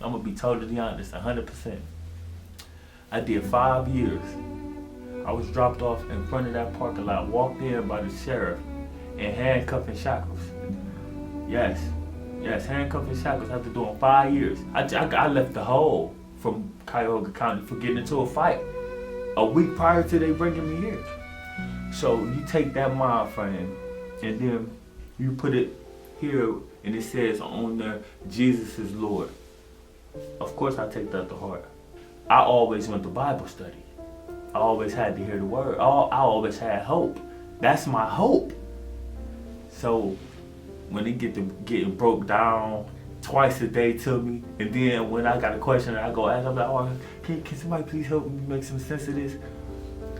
I'm gonna be totally honest, 100%. I did 5 years. I was dropped off in front of that parking lot, walked in by the sheriff, in handcuffs and shackles. Yes, handcuffs and shackles after doing 5 years. I left the hole from Cuyahoga County for getting into a fight a week prior to they bringing me here. So you take that mind frame and then you put it here and it says on there, Jesus is Lord. Of course I take that to heart. I always went to Bible study. I always had to hear the word. I always had hope. That's my hope. So when it getting broke down twice a day to me, and then when I got a question I go ask, I'm like, oh, can somebody please help me make some sense of this?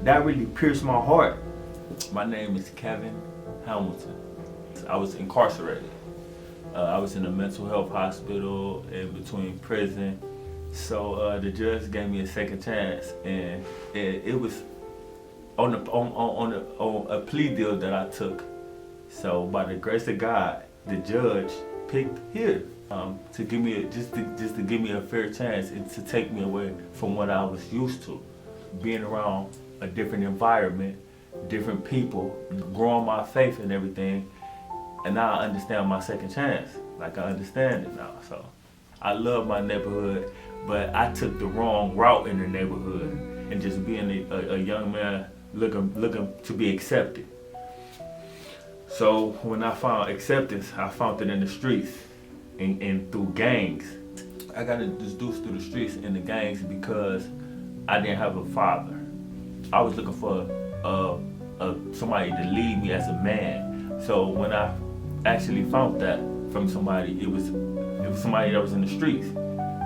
That really pierced my heart. My name is Kevin Hamilton. I was incarcerated. I was in a mental health hospital in between prison. So the judge gave me a second chance, and it was on a plea deal that I took. So by the grace of God, the judge picked here to give me just to give me a fair chance and to take me away from what I was used to, being around a different environment, different people, growing my faith and everything. And now I understand my second chance. Like I understand it now. So I love my neighborhood, but I took the wrong route in the neighborhood and just being a young man looking to be accepted. So when I found acceptance, I found it in the streets and through gangs. I got introduced through the streets and the gangs because I didn't have a father. I was looking for somebody to lead me as a man. So when I actually found that from somebody, it was somebody that was in the streets.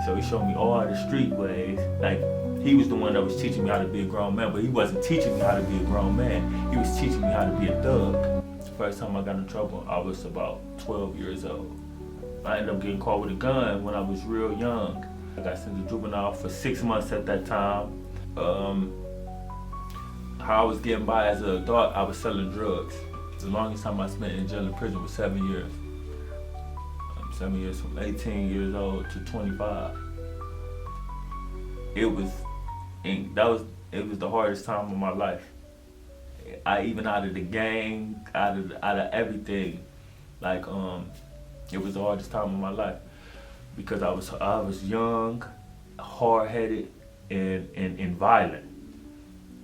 So he showed me all the street ways. Like, he was the one that was teaching me how to be a grown man, but he wasn't teaching me how to be a grown man. He was teaching me how to be a thug. First time I got in trouble, I was about 12 years old. I ended up getting caught with a gun when I was real young. I got sent to juvenile for 6 months at that time. How I was getting by as an adult, I was selling drugs. The longest time I spent in jail and prison was 7 years. 7 years from 18 years old to 25. It was the hardest time of my life. Even out of the gang, out of everything, like it was the hardest time of my life because I was young, hard-headed, and violent,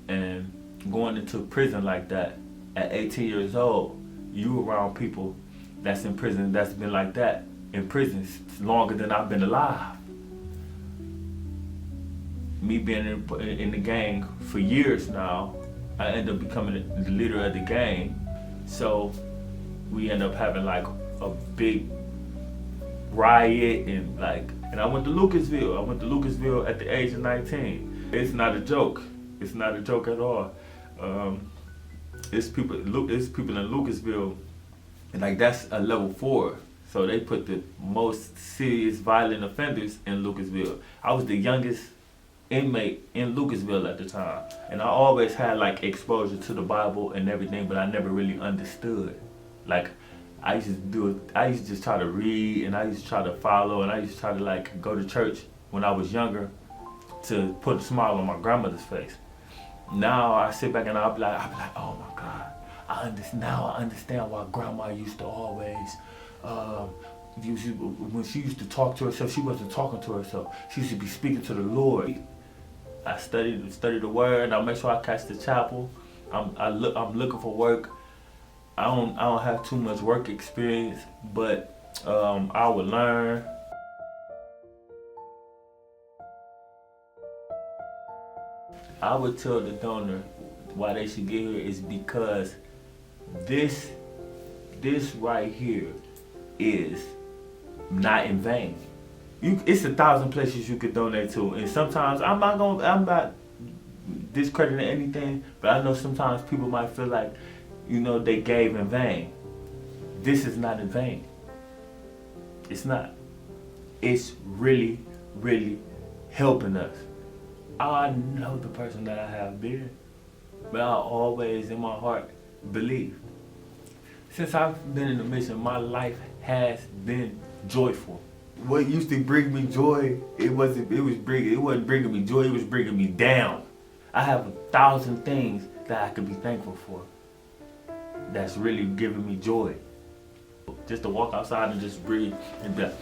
and going into prison like that at 18 years old, you around people that's in prison that's been like that in prison longer than I've been alive. Me being in the gang for years now, I ended up becoming the leader of the gang. So we end up having like a big riot and I went to Lucasville. I went to Lucasville at the age of 19. It's not a joke. It's not a joke at all. It's people in Lucasville, and like that's a level 4. So they put the most serious violent offenders in Lucasville. I was the youngest inmate in Lucasville at the time, and I always had like exposure to the Bible and everything, but I never really understood. Like I used to just try to read, and I used to try to follow, and I used to try to like go to church when I was younger to put a smile on my grandmother's face. Now I sit back and I'll be like, oh my God, I understand why grandma used to always, when she used to talk to herself, she wasn't talking to herself. She used to be speaking to the Lord. I study the word, and I make sure I catch the chapel. I'm looking for work. I don't have too much work experience, but I would learn. I would tell the donor why they should get here is because this right here is not in vain. It's 1,000 places you could donate to, and sometimes I'm not discrediting anything, but I know sometimes people might feel like, they gave in vain. This is not in vain. It's not. It's really, really helping us. I know the person that I have been, but I always in my heart believe. Since I've been in the mission, my life has been joyful. what used to bring me joy, it wasn't bringing me joy, it was bringing me down. I have 1,000 things that I could be thankful for that's really giving me joy. Just to walk outside and just breathe and be like,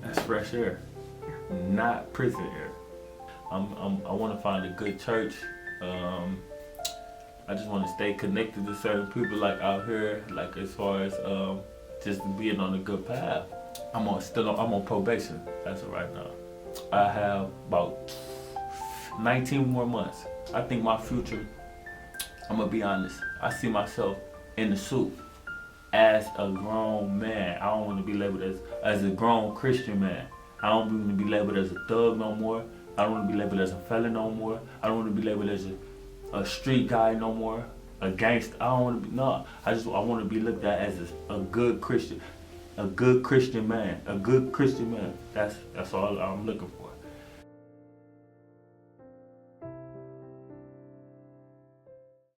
that's fresh air, not prison air. I want to find a good church. I just want to stay connected to certain people like out here, like as far as just being on a good path. I'm on probation as of right now. I have about 19 more months. I think my future, I'm gonna be honest, I see myself in the suit as a grown man. I don't want to be labeled as a grown Christian man. I don't want to be labeled as a thug no more. I don't want to be labeled as a felon no more. I don't want to be labeled as a street guy no more, a gangster. I don't want to be, no. I want to be looked at as a good Christian man, a good Christian man. That's all I'm looking for.